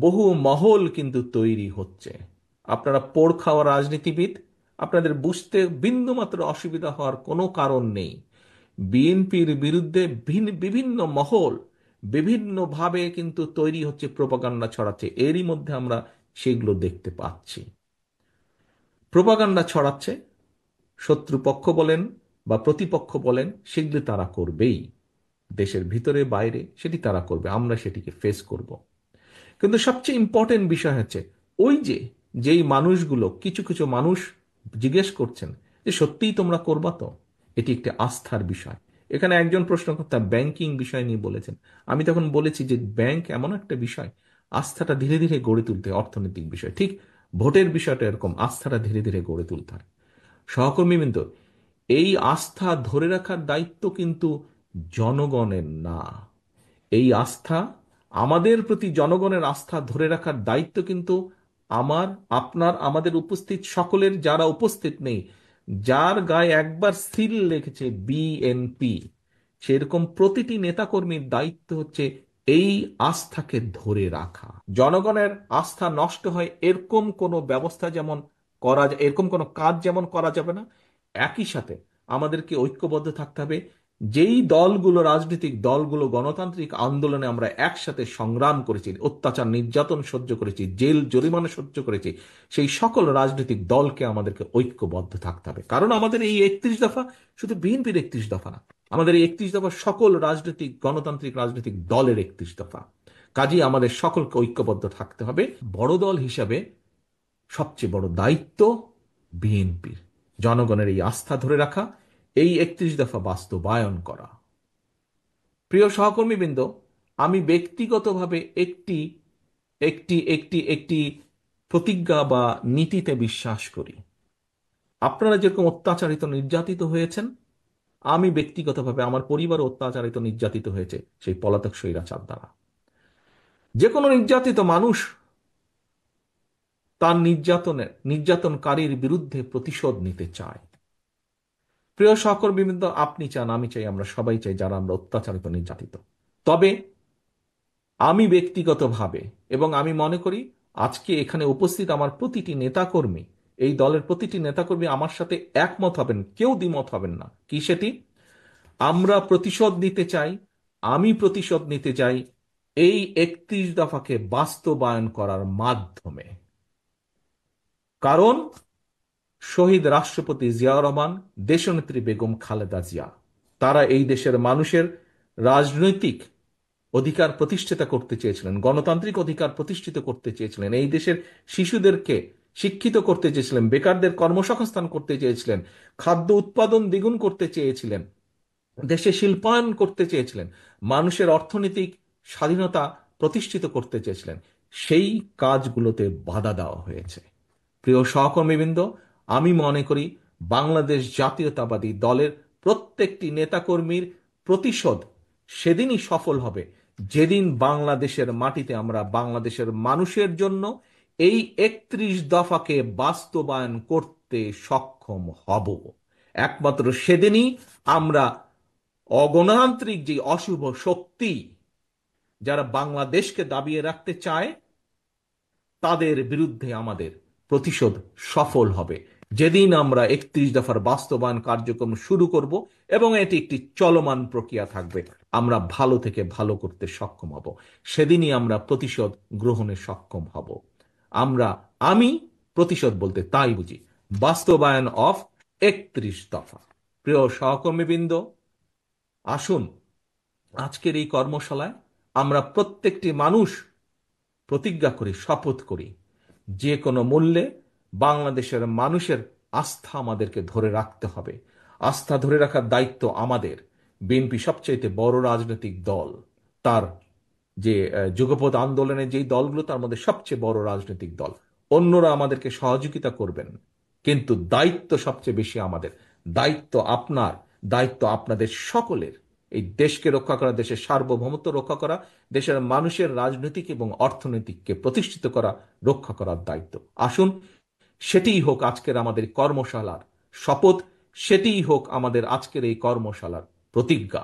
বহু মহল কিন্তু তৈরি হচ্ছে। আপনারা পোড় খাওয়া রাজনীতিবিদ, আপনাদের বুঝতে বিন্দুমাত্র অসুবিধা হওয়ার কোনো কারণ নেই। বিএনপির বিরুদ্ধে বিভিন্ন মহল বিভিন্নভাবে কিন্তু তৈরি হচ্ছে, প্রোপাগান্ডা ছড়াচ্ছে, এরই মধ্যে আমরা সেগুলো দেখতে পাচ্ছি। প্রোপাগান্ডা ছড়াচ্ছে, শত্রুপক্ষ বলেন বা প্রতিপক্ষ বলেন, সেগুলো তারা করবেই। দেশের ভিতরে বাইরে সেটি তারা করবে, আমরা সেটিকে ফেস করব। কিন্তু সবচেয়ে ইম্পর্টেন্ট বিষয় হচ্ছে ওই যে, যেই মানুষগুলো, কিছু কিছু মানুষ জিজ্ঞেস করছেন যে সত্যিই তোমরা করবা তো? এটি একটি আস্থার বিষয়। এখানে একজন প্রশ্নকর্তা ব্যাংকিং বিষয় নিয়ে বলেছেন। আমি তখন বলেছি যে ব্যাংক এমন একটা বিষয়, আস্থাটা ধীরে ধীরে গড়ে তুলতে হয়, অর্থনৈতিক বিষয় ঠিক। ভোটের বিষয়টা এরকম, আস্থাটা ধীরে ধীরে গড়ে তুলতে হয়। সহকর্মীবৃন্দ, এই আস্থা ধরে রাখার দায়িত্ব কিন্তু জনগণের না। এই আস্থা, আমাদের প্রতি জনগণের আস্থা ধরে রাখার দায়িত্ব কিন্তু আমার, আপনার, আমাদের উপস্থিত সকলের, যারা উপস্থিত নেই, যার গায়ে একবার সিল লেগেছে বিএনপি, সেরকম প্রতিটি নেতাকর্মীর দায়িত্ব হচ্ছে এই আস্থাকে ধরে রাখা। জনগণের আস্থা নষ্ট হয় এরকম কোনো ব্যবস্থা যেমন এরকম কোনো কাজ যেমন করা যাবে না। একই সাথে আমাদেরকে ঐক্যবদ্ধ থাকতে হবে। যেই দলগুলো, রাজনৈতিক দলগুলো গণতান্ত্রিক আন্দোলনে আমরা একসাথে সংগ্রাম করেছি, অত্যাচার নির্যাতন সহ্য করেছি, জেল জরিমানা সহ্য করেছি, সেই সকল রাজনৈতিক দলকে আমাদেরকে ঐক্যবদ্ধ থাকতে হবে। কারণ আমাদের এই 31 দফা শুধু বিএনপির 31 দফা না, আমাদের এই 31 দফা সকল রাজনৈতিক গণতান্ত্রিক রাজনৈতিক দলের 31 দফা। কাজেই আমাদের সকলকে ঐক্যবদ্ধ থাকতে হবে। বড় দল হিসাবে সবচেয়ে বড় দায়িত্ব বিএনপির, জনগণের এই আস্থা ধরে রাখা, এই 31 দফা বাস্তবায়ন করা। প্রিয় সহকর্মীবৃন্দ, আমি ব্যক্তিগতভাবে একটি একটি একটি একটি প্রতিজ্ঞা বা নীতিতে বিশ্বাস করি। আপনারা যেরকম অত্যাচারিত নির্যাতিত হয়েছেন, আমি ব্যক্তিগতভাবে, আমার পরিবার অত্যাচারিত নির্যাতিত হয়েছে সেই পলাতক স্বৈরাচার দ্বারা। যে কোনো নির্যাতিত মানুষ তার নির্যাতনকারীর বিরুদ্ধে প্রতিশোধ নিতে চায়। প্রিয় সহকর্মীবৃন্দ, আপনি চান, আমি চাই, আমরা সবাই চাই, যারা আমরা অত্যাচারিত নির্যাতিত। তবে আমি ব্যক্তিগতভাবে, এবং আমি মনে করি আজকে এখানে উপস্থিত আমার প্রতিটি নেতাকর্মী, এই দলের প্রতিটি নেতাকর্মী আমার সাথে একমত হবেন, কেউ দ্বিমত হবেন না। কি সেটি? আমরা প্রতিশোধ নিতে চাই, আমি প্রতিশোধ নিতে চাই এই 31 দফাকে বাস্তবায়ন করার মাধ্যমে। কারণ শহীদ রাষ্ট্রপতি জিয়াউর রহমান, দেশনেত্রী বেগম খালেদা জিয়া, তারা এই দেশের মানুষের রাজনৈতিক অধিকার প্রতিষ্ঠিত করতে চেয়েছিলেন, গণতান্ত্রিক অধিকার প্রতিষ্ঠিত করতে চেয়েছিলেন, এই দেশের শিশুদেরকে শিক্ষিত করতে চেয়েছিলেন, বেকারদের কর্মসংস্থান করতে চেয়েছিলেন, খাদ্য উৎপাদন দ্বিগুণ করতে চেয়েছিলেন, দেশে শিল্পায়ন করতে চেয়েছিলেন, মানুষের অর্থনৈতিক স্বাধীনতা প্রতিষ্ঠিত করতে চেয়েছিলেন। সেই কাজগুলোতে বাধা দেওয়া হয়েছে। প্রিয় সহকর্মীবৃন্দ, আমি মনে করি বাংলাদেশ জাতীয়তাবাদী দলের প্রত্যেকটি নেতাকর্মীর প্রতিশোধ সেদিনই সফল হবে যেদিন বাংলাদেশের মাটিতে আমরা বাংলাদেশের মানুষের জন্য এই 31 দফাকে বাস্তবায়ন করতে সক্ষম হব। একমাত্র সেদিনই আমরা অগণতান্ত্রিক যে অশুভ শক্তি, যারা বাংলাদেশকে দাবিয়ে রাখতে চায়, তাদের বিরুদ্ধে আমাদের প্রতিশোধ সফল হবে। যেদিন আমরা 31 দফার বাস্তবায়ন কার্যক্রম শুরু করব এবং এটি একটি চলমান প্রক্রিয়া থাকবে, আমরা ভালো থেকে ভালো করতে সক্ষম হব, সেদিনই আমরা প্রতিশোধ গ্রহণে সক্ষম হব। আমরা, আমি প্রতিশোধ বলতে তাই বুঝি, বাস্তবায়ন অফ 31 দফা। প্রিয় সহকর্মীবৃন্দ, আসুন আজকের এই কর্মশালায় আমরা প্রত্যেকটি মানুষ প্রতিজ্ঞা করি, শপথ করি, যে কোনো মূল্যে বাংলাদেশের মানুষের আস্থা আমাদেরকে ধরে রাখতে হবে। আস্থা ধরে রাখার দায়িত্ব আমাদের। বিএনপি সবচাইতে বড় রাজনৈতিক দল, তার যে যুগপৎ আন্দোলনের যেই দলগুলো, তার মধ্যে সবচেয়ে বড় রাজনৈতিক দল। অন্যরা আমাদেরকে সহযোগিতা করবেন, কিন্তু দায়িত্ব সবচেয়ে বেশি আমাদের। দায়িত্ব আপনার, দায়িত্ব আপনাদের সকলের। এই দেশকে রক্ষা করা, দেশের সার্বভৌমত্ব রক্ষা করা, দেশের মানুষের রাজনৈতিক এবং অর্থনৈতিককে প্রতিষ্ঠিত করা, রক্ষা করার দায়িত্ব। আসুন সেটিই হোক আজকের আমাদের কর্মশালার শপথ, সেটিই হোক আমাদের আজকের এই কর্মশালার প্রতিজ্ঞা।